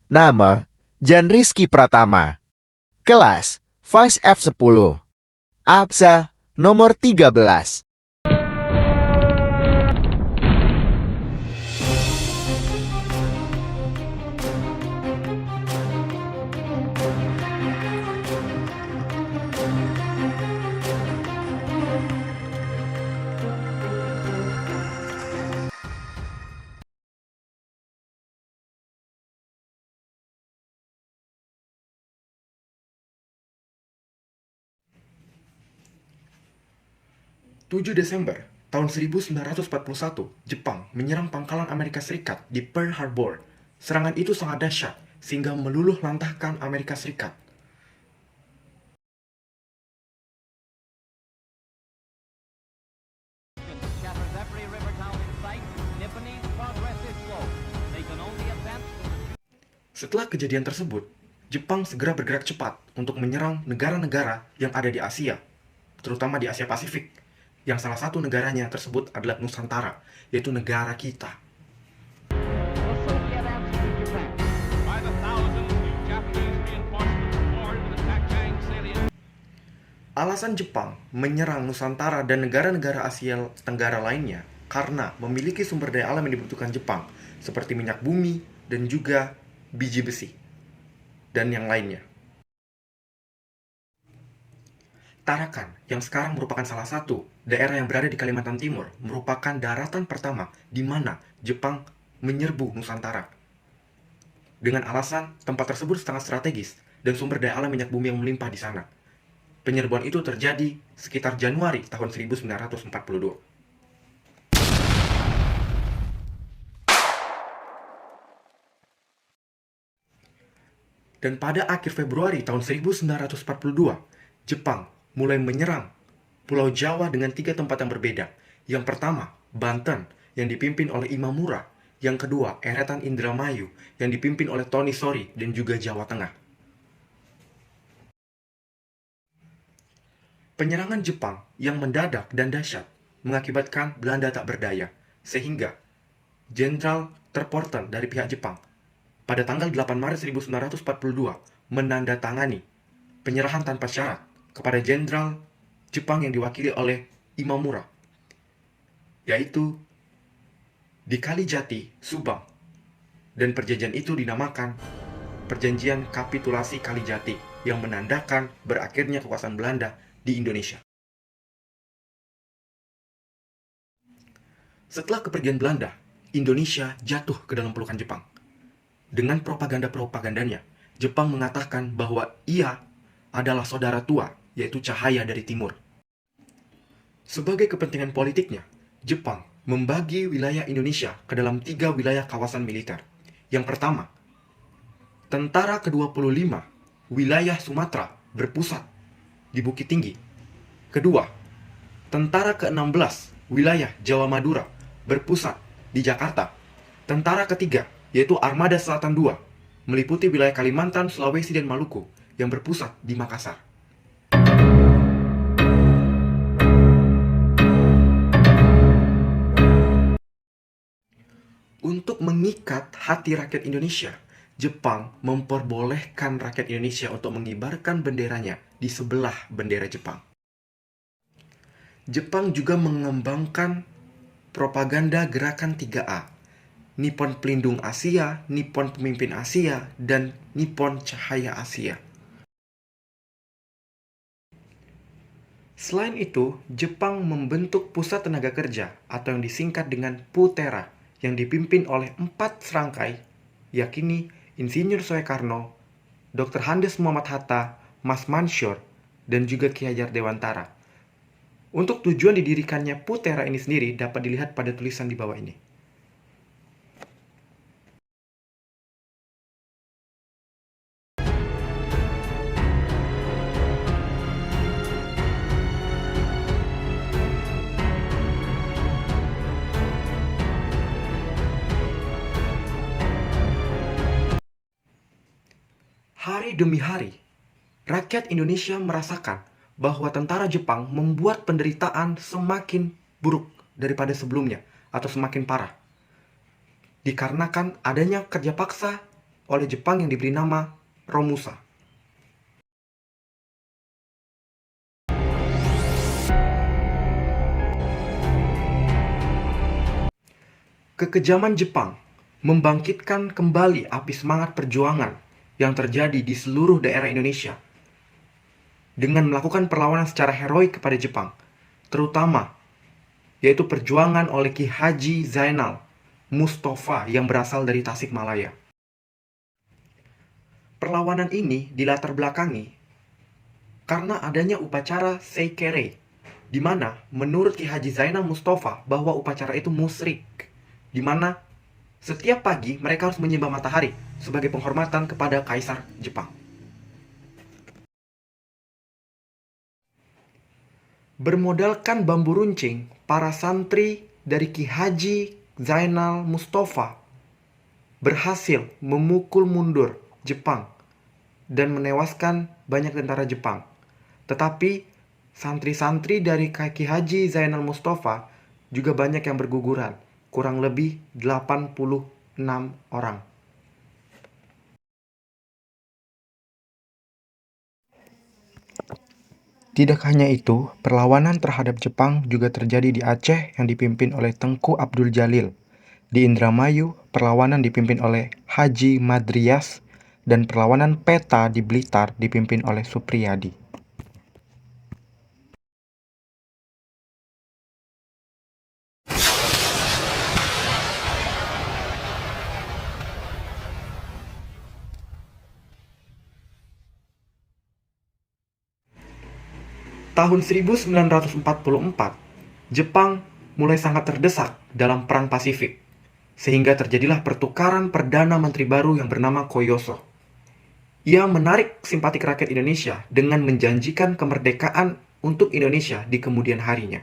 Nama, Jan Rizky Pratama. Kelas, Vice F10. Absa, nomor 13. Desember tahun 1941, Jepang menyerang pangkalan Amerika Serikat di Pearl Harbor. Serangan itu sangat dahsyat sehingga meluluh lantahkan Amerika Serikat. Scatters every river town in sight. Nipponese progress is slow. They can only advance. Setelah kejadian tersebut, Jepang segera bergerak cepat untuk menyerang negara-negara yang ada di Asia, terutama di Asia Pasifik, yang salah satu negaranya tersebut adalah Nusantara, yaitu negara kita. The Soviet answer to Japan. By the thousands, new Japanese reinforcements poured to attack Chang's salient. Alasan Jepang menyerang Nusantara dan negara-negara Asia Tenggara lainnya karena memiliki sumber daya alam yang dibutuhkan Jepang, seperti minyak bumi dan juga biji besi, dan yang lainnya. Tarakan, yang sekarang merupakan salah satu daerah yang berada di Kalimantan Timur, merupakan daratan pertama di mana Jepang menyerbu Nusantara. Dengan alasan tempat tersebut sangat strategis dan sumber daya alam minyak bumi yang melimpah di sana. Penyerbuan itu terjadi sekitar Januari tahun 1942. Dan pada akhir Februari tahun 1942, Jepang mulai menyerang Pulau Jawa dengan 3 tempat yang berbeda. Yang pertama, Banten, yang dipimpin oleh Imamura. Yang kedua, Eretan Indramayu, yang dipimpin oleh Tony Sori dan juga Jawa Tengah. Penyerangan Jepang yang mendadak dan dahsyat mengakibatkan Belanda tak berdaya, sehingga Jenderal Terporten dari pihak Jepang pada tanggal 8 Maret 1942 menandatangani penyerahan tanpa syarat kepada Jenderal Jepang yang diwakili oleh Imamura, yaitu di Kalijati, Subang. Dan perjanjian itu dinamakan Perjanjian Kapitulasi Kalijati yang menandakan berakhirnya kekuasaan Belanda di Indonesia. Setelah kepergian Belanda, Indonesia jatuh ke dalam pelukan Jepang. Dengan propaganda-propagandanya, Jepang mengatakan bahwa ia adalah saudara tua, yaitu cahaya dari timur. Sebagai kepentingan politiknya, Jepang membagi wilayah Indonesia ke dalam 3 wilayah kawasan militer. Yang pertama, Tentara ke-25 wilayah Sumatera berpusat di Bukit Tinggi. Kedua, Tentara ke-16 wilayah Jawa Madura berpusat di Jakarta. Tentara ketiga, yaitu Armada Selatan II, meliputi wilayah Kalimantan, Sulawesi, dan Maluku yang berpusat di Makassar. Untuk mengikat hati rakyat Indonesia, Jepang memperbolehkan rakyat Indonesia untuk mengibarkan benderanya di sebelah bendera Jepang. Jepang juga mengembangkan propaganda gerakan 3A, Nippon Pelindung Asia, Nippon Pemimpin Asia, dan Nippon Cahaya Asia. Selain itu, Jepang membentuk pusat tenaga kerja atau yang disingkat dengan PUTERA yang dipimpin oleh 4 serangkai, yakni Insinyur Soekarno, Dr. Handes Muhammad Hatta, Mas Mansur, dan juga Ki Hajar Dewantara. Untuk tujuan didirikannya PUTERA ini sendiri dapat dilihat pada tulisan di bawah ini. Hari demi hari, rakyat Indonesia merasakan bahwa tentara Jepang membuat penderitaan semakin buruk daripada sebelumnya atau semakin parah. Dikarenakan adanya kerja paksa oleh Jepang yang diberi nama Romusa. Kekejaman Jepang membangkitkan kembali api semangat perjuangan yang terjadi di seluruh daerah Indonesia dengan melakukan perlawanan secara heroik kepada Jepang, terutama yaitu perjuangan oleh Ki Haji Zainal Mustafa yang berasal dari Tasikmalaya. Perlawanan ini dilatar belakangi karena adanya upacara Seikere, di mana menurut Ki Haji Zainal Mustafa bahwa upacara itu musyrik, di mana setiap pagi mereka harus menyembah matahari sebagai penghormatan kepada Kaisar Jepang. Bermodalkan bambu runcing, para santri dari Ki Haji Zainal Mustafa berhasil memukul mundur Jepang dan menewaskan banyak tentara Jepang. Tetapi santri-santri dari Ki Haji Zainal Mustafa juga banyak yang berguguran, kurang lebih 86 orang. Tidak hanya itu, perlawanan terhadap Jepang juga terjadi di Aceh yang dipimpin oleh Tengku Abdul Jalil. Di Indramayu, perlawanan dipimpin oleh Haji Madrias, dan perlawanan Peta di Blitar dipimpin oleh Supriyadi. Tahun 1944, Jepang mulai sangat terdesak dalam Perang Pasifik, sehingga terjadilah pertukaran Perdana Menteri baru yang bernama Koyoso. Ia menarik simpatik rakyat Indonesia dengan menjanjikan kemerdekaan untuk Indonesia di kemudian harinya.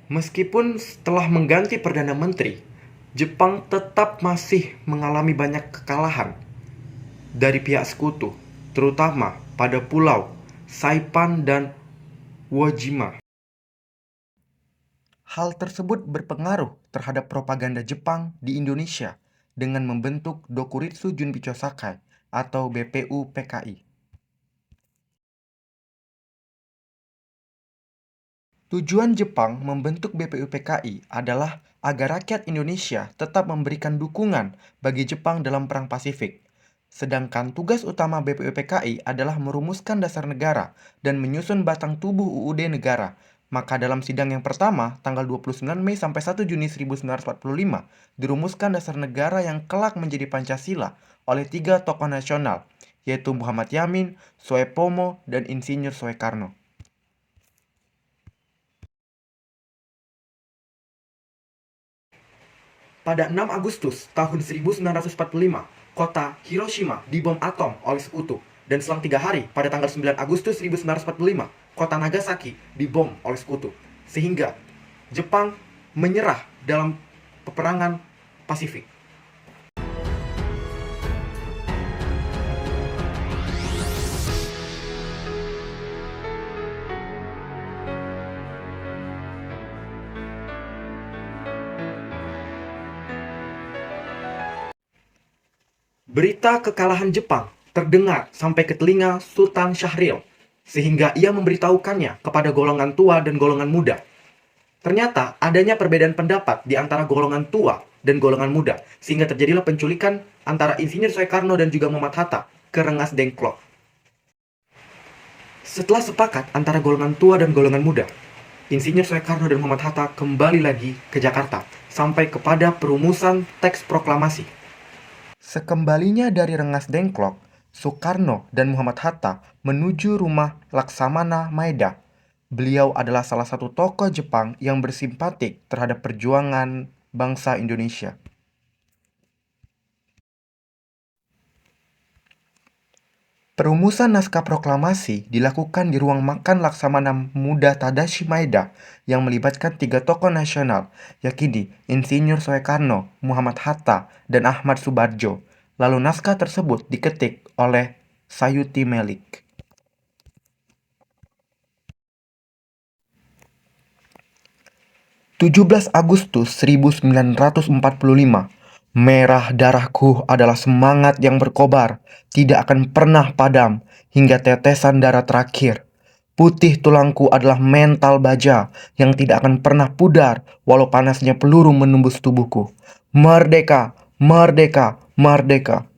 Meskipun setelah mengganti Perdana Menteri, Jepang tetap masih mengalami banyak kekalahan dari pihak sekutu, terutama pada pulau Saipan dan Wojima. Hal tersebut berpengaruh terhadap propaganda Jepang di Indonesia dengan membentuk Dokuritsu Junbicho Sakai atau BPU PKI. Tujuan Jepang membentuk BPU PKI adalah agar rakyat Indonesia tetap memberikan dukungan bagi Jepang dalam Perang Pasifik. Sedangkan tugas utama BPU PKI adalah merumuskan dasar negara dan menyusun batang tubuh UUD negara. Maka dalam sidang yang pertama, tanggal 29 Mei sampai 1 Juni 1945, dirumuskan dasar negara yang kelak menjadi Pancasila oleh 3 tokoh nasional, yaitu Muhammad Yamin, Soepomo, dan Insinyur Soekarno. Pada 6 Agustus tahun 1945, kota Hiroshima dibom atom oleh sekutu, dan selang 3 hari pada tanggal 9 Agustus 1945, kota Nagasaki dibom oleh sekutu, sehingga Jepang menyerah dalam peperangan Pasifik. Berita kekalahan Jepang terdengar sampai ke telinga Sultan Syahrir, sehingga ia memberitahukannya kepada golongan tua dan golongan muda. Ternyata adanya perbedaan pendapat di antara golongan tua dan golongan muda, sehingga terjadilah penculikan antara Insinyur Soekarno dan juga Muhammad Hatta ke Rengas Dengklok. Setelah sepakat antara golongan tua dan golongan muda, Insinyur Soekarno dan Muhammad Hatta kembali lagi ke Jakarta sampai kepada perumusan teks proklamasi. Sekembalinya dari Rengas Dengklok, Soekarno dan Muhammad Hatta menuju rumah Laksamana Maeda. Beliau adalah salah satu tokoh Jepang yang bersimpatik terhadap perjuangan bangsa Indonesia. Perumusan naskah proklamasi dilakukan di ruang makan Laksamana Muda Tadashi Maeda yang melibatkan 3 tokoh nasional, yakni Insinyur Soekarno, Muhammad Hatta, dan Ahmad Subarjo. Lalu naskah tersebut diketik oleh Sayuti Melik. 17 Agustus 1945. Merah darahku adalah semangat yang berkobar, tidak akan pernah padam hingga tetesan darah terakhir. Putih tulangku adalah mental baja yang tidak akan pernah pudar walau panasnya peluru menembus tubuhku. Merdeka, merdeka, merdeka.